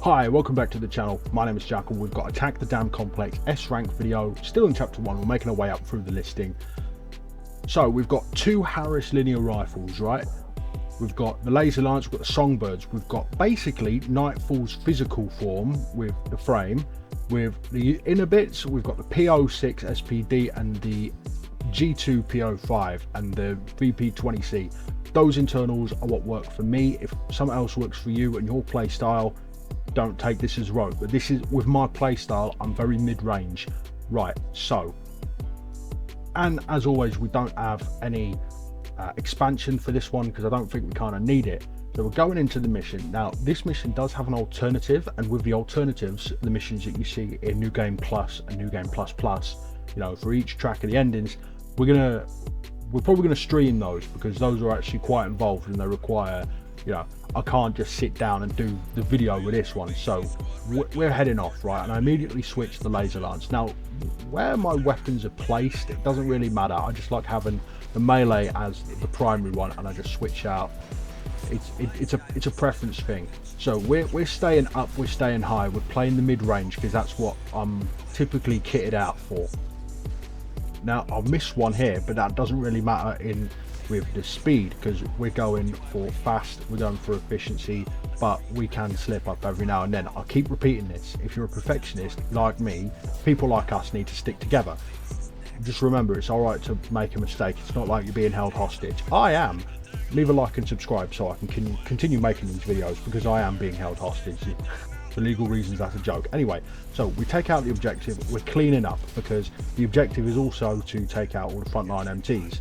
Hi, welcome back to the channel. My name is Jackal. We've got Attack the Dam Complex S rank video, still in chapter 1. We're making our way up through the listing. So we've got two Harris linear rifles, right? We've got the Laser Lance, we've got the Songbirds, we've got basically Nightfall's physical form with the frame. With the inner bits, we've got the PO6 SPD and the G2 PO5 and the VP20C. Those internals are what work for me. If something else works for you and your play style, don't take this as rote, but this is with my play style. I'm very mid-range, right? So, and as always, we don't have any expansion for this one because I don't think we kind of need it. So we're going into the mission now. This mission does have an alternative, and with the alternatives, the missions that you see in New Game Plus and New Game Plus Plus, you know, for each track of the endings, we're probably gonna stream those because those are actually quite involved and they require, you know, I can't just sit down and do the video with this one. So we're heading off, right? And I immediately switch the Laser Lance. Now, where my weapons are placed, it doesn't really matter. I just like having the melee as the primary one, and I just switch out. It's a preference thing. So we're staying up, we're staying high, we're playing the mid-range because that's what I'm typically kitted out for. Now I'll miss one here, but that doesn't really matter with the speed because we're going for fast, we're going for efficiency, but we can slip up every now and then. I'll keep repeating this. If you're a perfectionist like me, people like us need to stick together. Just remember, it's all right to make a mistake. It's not like you're being held hostage. I am. Leave a like and subscribe so I can continue making these videos because I am being held hostage. For legal reasons, that's a joke. Anyway, so we take out the objective, we're cleaning up because the objective is also to take out all the frontline MTs.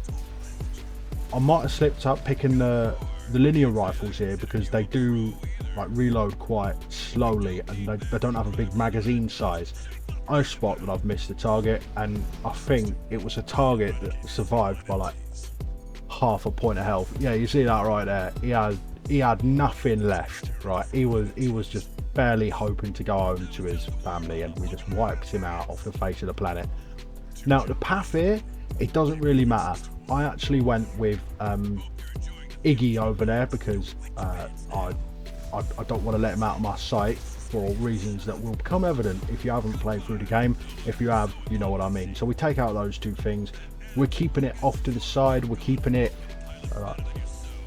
I might have slipped up picking the linear rifles here because they do like reload quite slowly and they don't have a big magazine size. I spot that I've missed the target, and I think it was a target that survived by like half a point of health. Yeah, you see that right there. He had nothing left, right? He was just barely hoping to go home to his family, and we just wiped him out off the face of the planet. Now the path here, it doesn't really matter. I actually went with Iggy over there because I don't want to let him out of my sight for reasons that will become evident if you haven't played through the game. If you have, you know what I mean. So we take out those two things. We're keeping it off to the side. We're keeping it.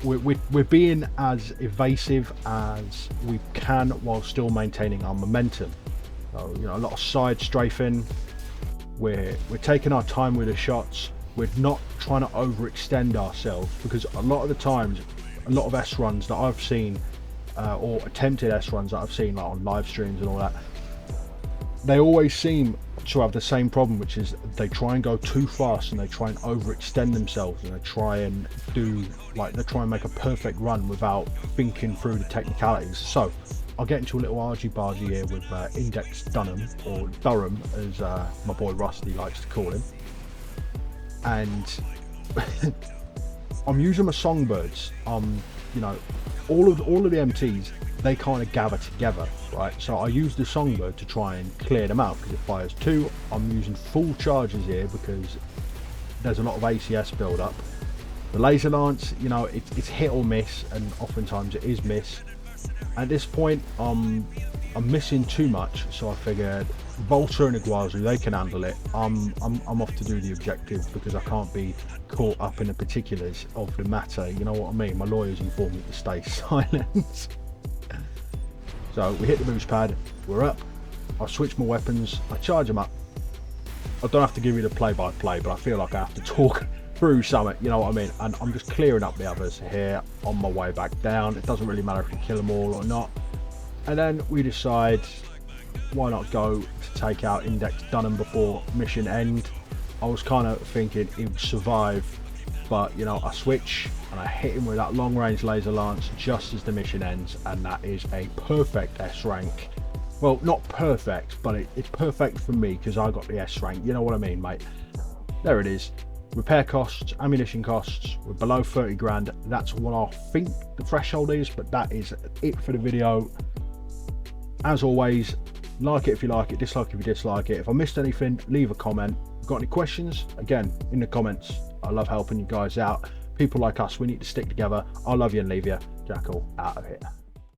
We're being as evasive as we can while still maintaining our momentum. So, you know, a lot of side strafing. We're taking our time with the shots. We're not trying to overextend ourselves because a lot of the times, a lot of S runs that I've seen, or attempted S runs that I've seen like on live streams and all that, they always seem to have the same problem, which is they try and go too fast and they try and overextend themselves and they try and make a perfect run without thinking through the technicalities. So I'll get into a little argy-bargy here with Index Dunham, or Durham as my boy Rusty likes to call him, and I'm using my Songbirds. You know, all of the MTs, they kind of gather together, right? So I use the Songbird to try and clear them out because it fires two. I'm using full charges here because there's a lot of ACS build up. The Laser Lance, you know, it's hit or miss, and oftentimes it is miss. At this point, I'm missing too much, so I figured Volta and Iguazu, they can handle it. I'm off to do the objective because I can't be caught up in the particulars of the matter. You know what I mean? My lawyers informed me to stay silent. So we hit the boost pad, we're up. I switch my weapons, I charge them up. I don't have to give you the play-by-play, but I feel like I have to talk through something, you know what I mean? And I'm just clearing up the others here on my way back down. It doesn't really matter if you kill them all or not. And then we decide, why not go to take out Index Dunham before mission end. I was kind of thinking he would survive, but you know, I switch and I hit him with that long range Laser Lance just as the mission ends, and that is a perfect S rank. Well, not perfect, but it's perfect for me because I got the S rank, you know what I mean, mate? There it is. Repair costs, ammunition costs, we're below 30 grand. That's what I think the threshold is, but that is it for the video. As always, like it if you like it, dislike if you dislike it. If I missed anything, leave a comment. Got any questions? Again, in the comments. I love helping you guys out. People like us, we need to stick together. I love you and leave you. Jackal out of here.